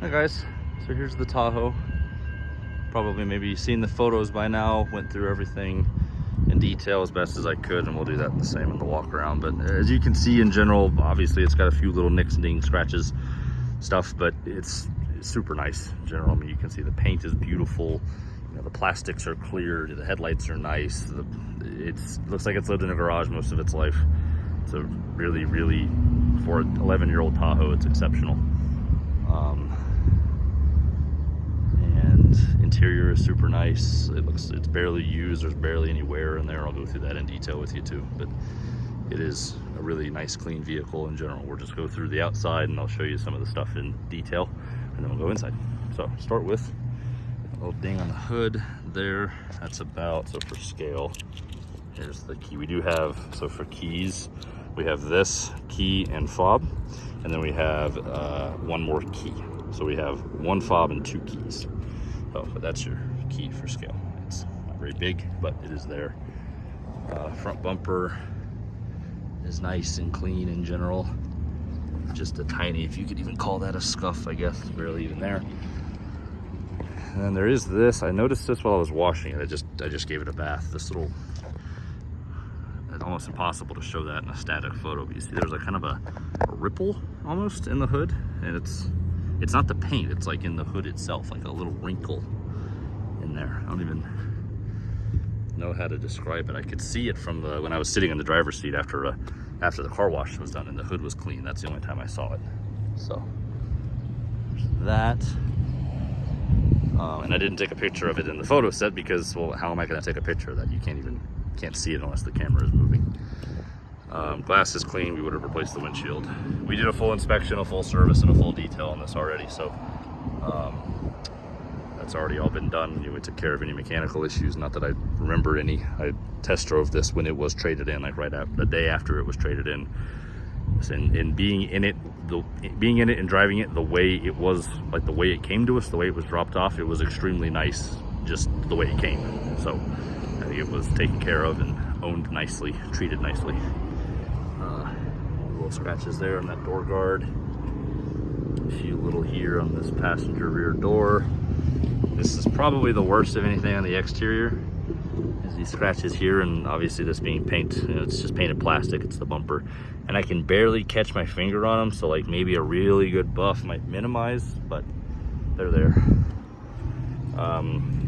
Hi guys, so here's the Tahoe. Probably maybe you've seen the photos by now, went through everything in detail as best as I could, and we'll do that the same in the walk around. But as you can see in general, obviously it's got a few little nicks and dings, scratches, stuff, but it's super nice in general. I mean, you can see the paint is beautiful, you know, the plastics are clear, the headlights are nice, it looks like it's lived in a garage most of its life. It's a really, for an 11-year-old Tahoe, it's exceptional. And interior is super nice. It's barely used. There's barely any wear in there. I'll go through that in detail with you too. But it is a really nice, clean vehicle in general. We'll just go through the outside and I'll show you some of the stuff in detail, and then we'll go inside. So start with a little ding on the hood there. That's about, so for scale, here's the key. We do have, so for keys, we have this key and fob, and then we have one more key. So we have one fob and two keys. Oh, but that's your key for scale. It's not very big, but it is there. Front bumper is nice and clean in general. Just a tiny, if you could even call that a scuff, I guess, barely even there. And then there is this, I noticed this while I was washing it. I just gave it a bath. This little, it's almost impossible to show that in a static photo, but you see there's a kind of a ripple almost in the hood, and it's not the paint, it's like in the hood itself, like a little wrinkle in there. I don't even know how to describe it. I could see it from when I was sitting in the driver's seat after the car wash was done and the hood was clean. That's the only time I saw it. So that, and I didn't take a picture of it in the photo set because, well, how am I going to take a picture of that? You can't see it unless the camera is moving. Glass is clean. We would have replaced the windshield. We did a full inspection, a full service, and a full detail on this already, so that's already all been done. We took care of any mechanical issues, not that I remember any. I test drove this when it was traded in, like right after, the day after it was traded in. And being in it and driving it the way it was, like the way it came to us, the way it was dropped off, it was extremely nice, just the way it came. So I think it was taken care of and owned nicely, treated nicely. Little scratches there on that door guard. A few little here on this passenger rear door. This is probably the worst of anything on the exterior, is these scratches here, and obviously this being paint, you know, it's just painted plastic, it's the bumper. And I can barely catch my finger on them, so like maybe a really good buff might minimize, but they're there.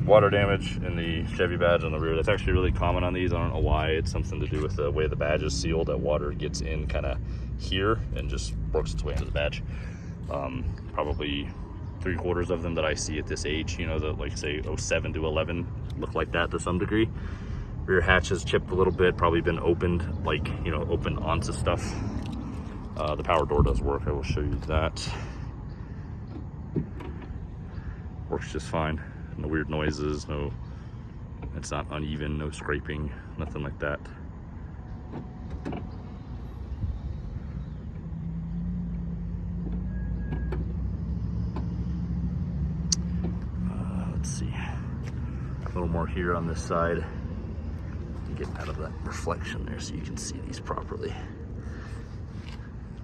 Water damage in the Chevy badge on the rear. That's actually really common on these. I don't know why. It's something to do with the way the badge is sealed. That water gets in kind of here and just works its way into the badge. Probably 3/4 of them that I see at this age, you know, that like say 07 to 11 look like that to some degree. Rear hatch has chipped a little bit, probably been opened, like, you know, opened onto stuff. The power door does work. I will show you that. Works just fine. No weird noises, no, it's not uneven, no scraping, nothing like that. Let's see, a little more here on this side. Get out of that reflection there so you can see these properly.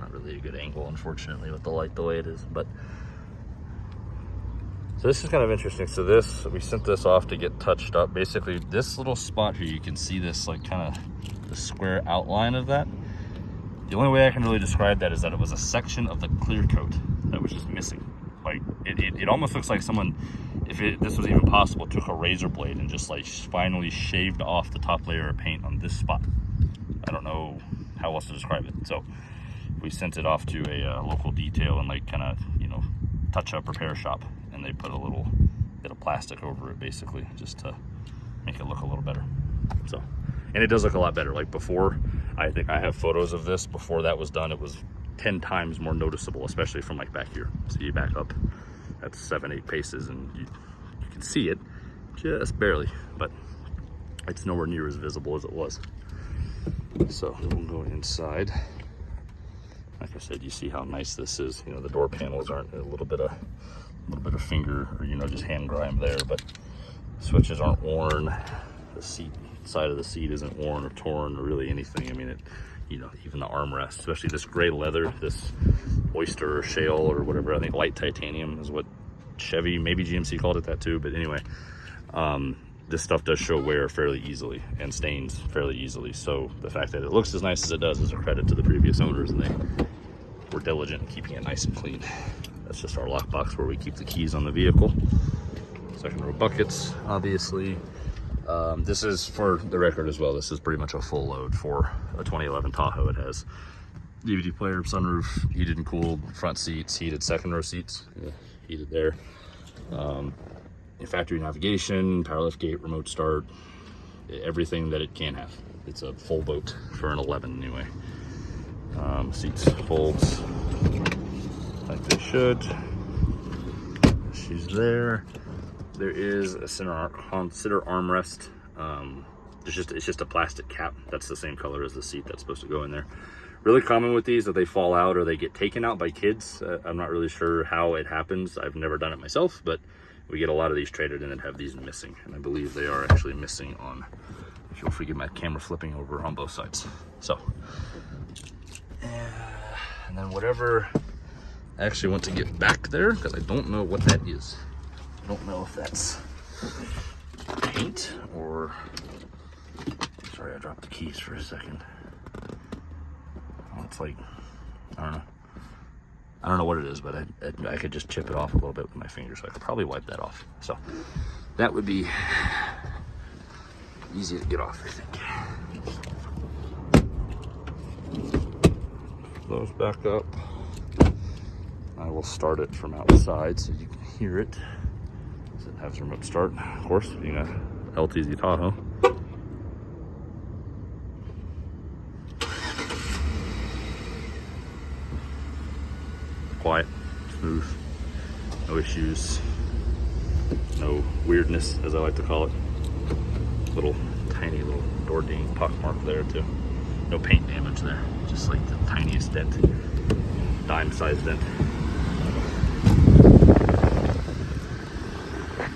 Not really a good angle, unfortunately, with the light the way it is, but so this is kind of interesting. So this, we sent this off to get touched up. Basically, this little spot here, you can see this like kind of the square outline of that. The only way I can really describe that is that it was a section of the clear coat that was just missing. Like it almost looks like someone, if this was even possible, took a razor blade and just like finally shaved off the top layer of paint on this spot. I don't know how else to describe it. So we sent it off to a local detail and like kind of, you know, touch up repair shop. And they put a little bit of plastic over it basically just to make it look a little better. So, and it does look a lot better. Like before, I think I have photos of this before that was done. It was 10 times more noticeable, especially from like back here. So you back up, that's 7-8 paces and you can see it just barely, but it's nowhere near as visible as it was. So we'll go inside. Like I said, you see how nice this is. You know, the door panels aren't a little bit of finger or, you know, just hand grime there, but switches aren't worn. The seat, side of the seat isn't worn or torn or really anything. I mean, you know, even the armrest, especially this gray leather, this oyster or shale or whatever. I think light titanium is what Chevy, maybe GMC called it that too. But anyway, this stuff does show wear fairly easily and stains fairly easily. So the fact that it looks as nice as it does is a credit to the previous owners, and they were diligent in keeping it nice and clean. That's just our lockbox where we keep the keys on the vehicle. Second row buckets, obviously. This is, for the record as well, this is pretty much a full load for a 2011 Tahoe. It has DVD player, sunroof, heated and cooled front seats, heated second row seats, heated there. Factory navigation, power lift gate, remote start, everything that it can have. It's a full boat for an 11 anyway. Seats folds like they should. She's there. There is a center armrest. It's just a plastic cap. That's the same color as the seat that's supposed to go in there. Really common with these that they fall out or they get taken out by kids. I'm not really sure how it happens. I've never done it myself, but we get a lot of these traded in and have these missing. And I believe they are actually missing on, if you'll forgive my camera flipping over, on both sides. So, and then whatever, I actually want to get back there because I don't know what that is. I don't know if that's paint or, sorry, I dropped the keys for a second. Oh, it's like, I don't know what it is, but I could just chip it off a little bit with my fingers, so I could probably wipe that off. So that would be easy to get off, I think. Those back up. I will start it from outside so you can hear it. So it has remote start, of course, being a LTZ Tahoe. Quiet, smooth, no issues, no weirdness, as I like to call it. Tiny little door ding pock mark there too. No paint damage there, just like the tiniest dent, dime-sized dent.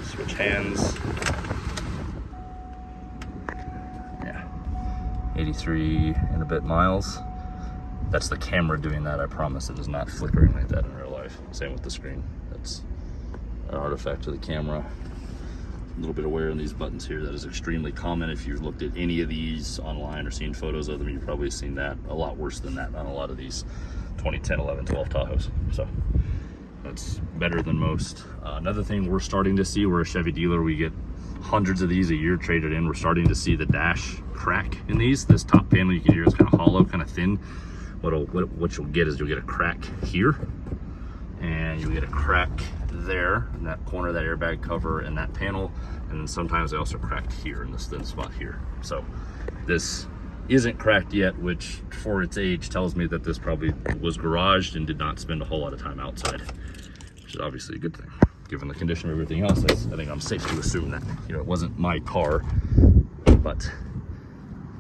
Switch hands. Yeah, 83 and a bit miles. That's the camera doing that, I promise. It is not flickering like that in real life. Same with the screen. That's an artifact of the camera. A little bit of wear in these buttons here. That is extremely common. If you've looked at any of these online or seen photos of them, you've probably seen that. A lot worse than that on a lot of these 2010, 11, 12 Tahoes. So that's better than most. Another thing we're starting to see, we're a Chevy dealer, we get hundreds of these a year traded in. We're starting to see the dash crack in these. This top panel, you can hear, is kind of hollow, kind of thin. What you'll get is you'll get a crack here, and you'll get a crack there in that corner, that airbag cover and that panel, and then sometimes they also cracked here in this thin spot here. So this isn't cracked yet, which for its age tells me that this probably was garaged and did not spend a whole lot of time outside, which is obviously a good thing. Given the condition of everything else, I think I'm safe to assume that, you know, it wasn't my car, but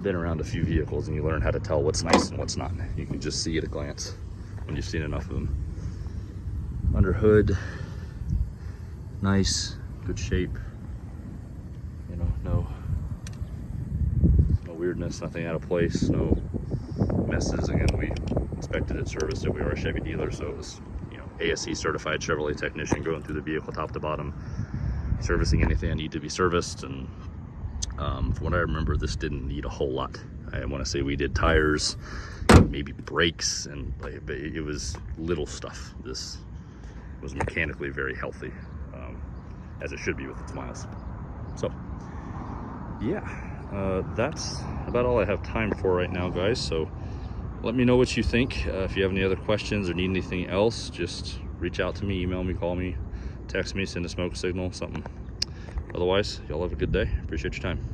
been around a few vehicles and you learn how to tell what's nice and what's not. You can just see at a glance when you've seen enough of them. Under hood, nice, good shape. You know, no weirdness, nothing out of place, no messes. Again, we inspected it, serviced it. We are a Chevy dealer, so it was, you know, ASE certified Chevrolet technician going through the vehicle top to bottom, servicing anything that needed to be serviced. And from what I remember, this didn't need a whole lot. I want to say we did tires, maybe brakes, and it was little stuff. This was mechanically very healthy, as it should be with its miles. So yeah, that's about all I have time for right now, guys. So let me know what you think. If you have any other questions or need anything else, just reach out to me, email me, call me, text me, send a smoke signal, something. Otherwise, y'all have a good day. Appreciate your time.